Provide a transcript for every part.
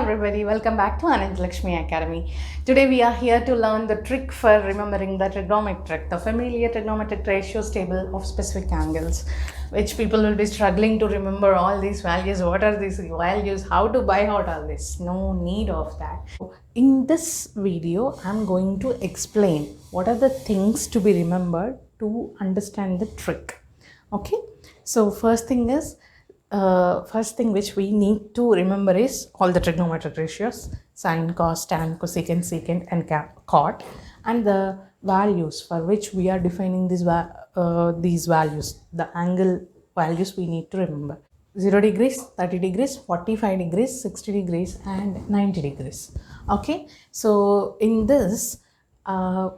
everybody, welcome back to Anand Lakshmi Academy. Today we are here to learn the trick for remembering the trigonometric, the familiar trigonometric ratios table of specific angles, which people will be struggling to remember all these values. What are these values? How to buy out all this? No need of that. In this video, I'm going to explain what are the things to be remembered to understand the trick. Okay, so first thing which we need to remember is all the trigonometric ratios: sine, cos, tan, cosecant, secant, and cot, and the values for which we are defining these values, the angle values we need to remember: 0 degrees, 30 degrees, 45 degrees, 60 degrees, and 90 degrees. Okay, so in this,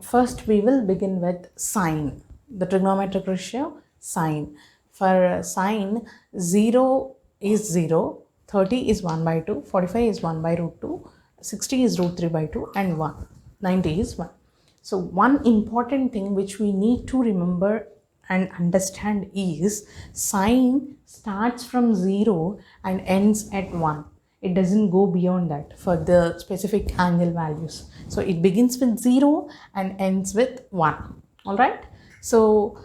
first we will begin with sine, the trigonometric ratio sine. For sine, 0 is 0, 30 is 1 by 2, 45 is 1 by root 2, 60 is root 3 by 2, and 1, 90 is 1. So one important thing which we need to remember and understand is sine starts from 0 and ends at 1. It doesn't go beyond that for the specific angle values. So it begins with 0 and ends with 1. All right. So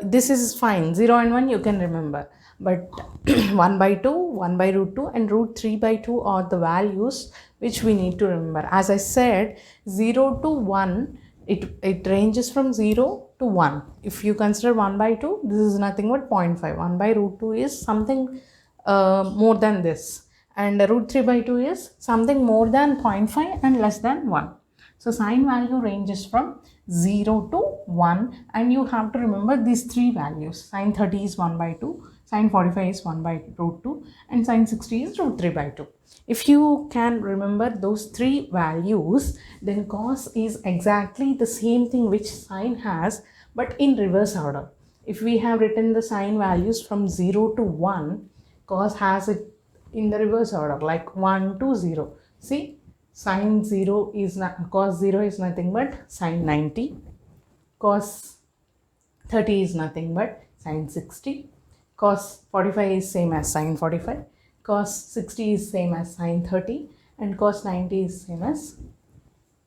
this is fine. 0 and 1 you can remember. But 1 by 2, 1 by root 2, and root 3 by 2 are the values which we need to remember. As I said, 0 to 1, it ranges from 0 to 1. If you consider 1 by 2, this is nothing but 0.5. 1 by root 2 is something more than this. And root 3 by 2 is something more than 0.5 and less than 1. So sine value ranges from 0 to 1, and you have to remember these three values. Sine 30 is 1 by 2, sine 45 is 1 by root 2, and sine 60 is root 3 by 2. If you can remember those three values, then cos is exactly the same thing which sine has, but in reverse order. If we have written the sine values from 0 to 1, cos has it in the reverse order, like 1 to 0. See? Sine 0 is not, cos 0 is nothing but sine 90, cos 30 is nothing but sine 60, cos 45 is same as sine 45, cos 60 is same as sine 30, and cos 90 is same as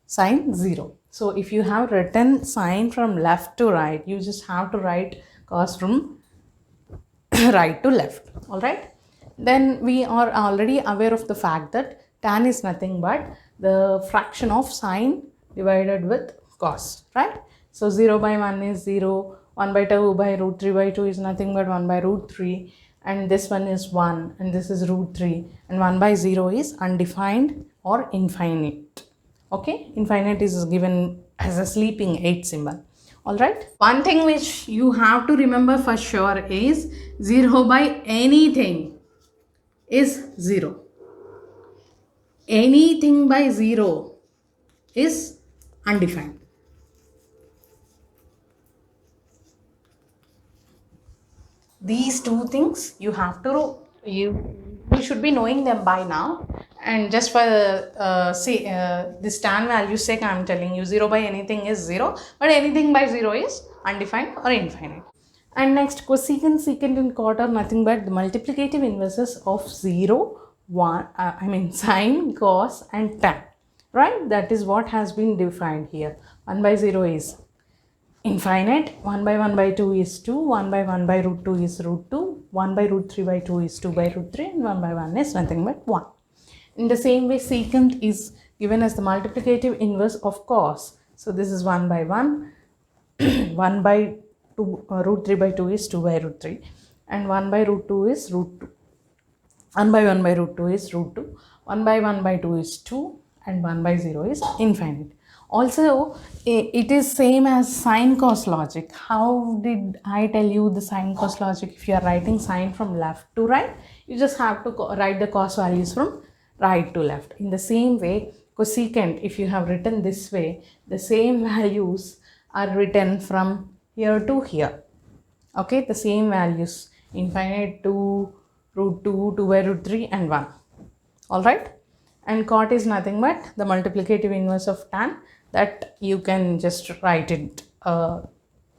sine 0. So if you have written sine from left to right, you just have to write cos from right to left. All right. Then we are already aware of the fact that tan is nothing but the fraction of sine divided with cos, right? So 0 by 1 is 0, 1 by 2 by root 3 by 2 is nothing but 1 by root 3, and this one is 1, and this is root 3, and 1 by 0 is undefined or infinite. Okay, infinite is given as a sleeping 8 symbol. All right. One thing which you have to remember for sure is 0 by anything is 0. Anything by 0 is undefined. These two things you have to, you should be knowing them by now. And just for this tan value sake, I am telling you 0 by anything is 0, but anything by 0 is undefined or infinite. And next, cosecant, secant, and cot are nothing but the multiplicative inverses of 0, 1, sine, cos, and tan, right? That is what has been defined here. 1 by 0 is infinite, 1 by 1 by 2 is 2, 1 by 1 by root 2 is root 2, 1 by root 3 by 2 is 2 by root 3, and 1 by 1 is nothing but 1. In the same way, secant is given as the multiplicative inverse of cos. So this is 1 by 1, 1 by 2, root 3 by 2 is 2 by root 3, and 1 by root 2 is root 2. 1 by 1 by root 2 is root 2, 1 by 1 by 2 is 2, and 1 by 0 is infinite. Also, it is same as sine cos logic. How did I tell you the sine cos logic? If you are writing sine from left to right, you just have to write the cos values from right to left. In the same way, cosecant, if you have written this way, the same values are written from here to here. Okay, the same values, infinite to root 2, 2 by root 3, and 1. All right. And cot is nothing but the multiplicative inverse of tan, that you can just write it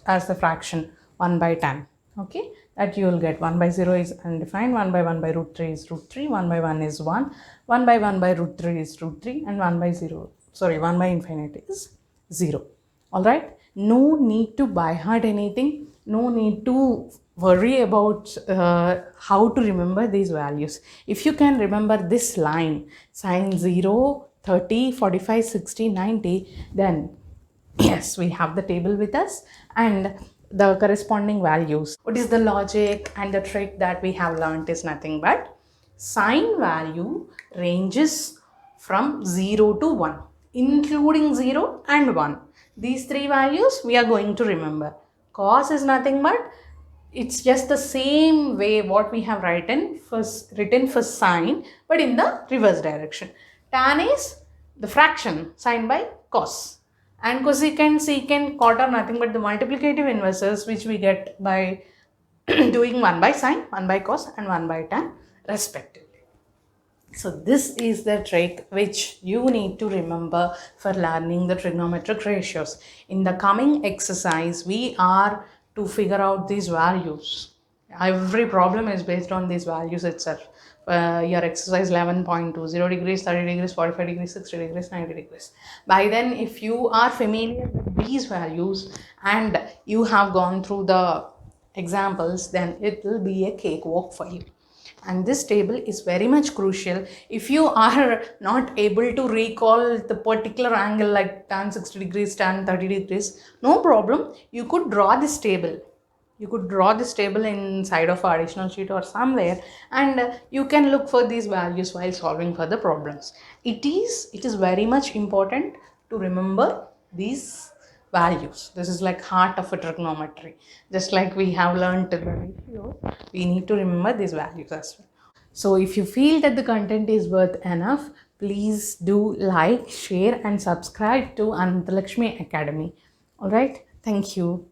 as the fraction 1 by tan. Okay, that you will get 1 by 0 is undefined, 1 by 1 by root 3 is root 3, 1 by 1 is 1, 1 by 1 by root 3 is root 3, and 1 by 0, sorry, 1 by infinity is 0. Alright, no need to by heart anything, no need to worry about how to remember these values. If you can remember this line, sine 0, 30, 45, 60, 90, then yes, we have the table with us and the corresponding values. What is the logic and the trick that we have learned is nothing but sine value ranges from 0 to 1, including 0 and 1. These three values we are going to remember. Cos is nothing but it's just the same way what we have written for sine, but in the reverse direction. Tan is the fraction, sine by cos. And cosecant, secant, cot are nothing but the multiplicative inverses which we get by doing 1 by sine, 1 by cos and 1 by tan respectively. So this is the trick which you need to remember for learning the trigonometric ratios. In the coming exercise, we are to figure out these values. Every problem is based on these values itself. Your exercise 11.2, 0 degrees, 30 degrees, 45 degrees, 60 degrees, 90 degrees. By then, if you are familiar with these values and you have gone through the examples, then it will be a cakewalk for you. And this table is very much crucial. If you are not able to recall the particular angle like tan 60 degrees, tan 30 degrees, no problem. You could draw this table. You could draw this table inside of an additional sheet or somewhere, and you can look for these values while solving for the problems. It is very much important to remember these values. This is like heart of a trigonometry. Just like we have learned the ratios, we need to remember these values as well. So if you feel that the content is worth enough, please do like, share and subscribe to Anantalakshmi Academy. Alright, thank you.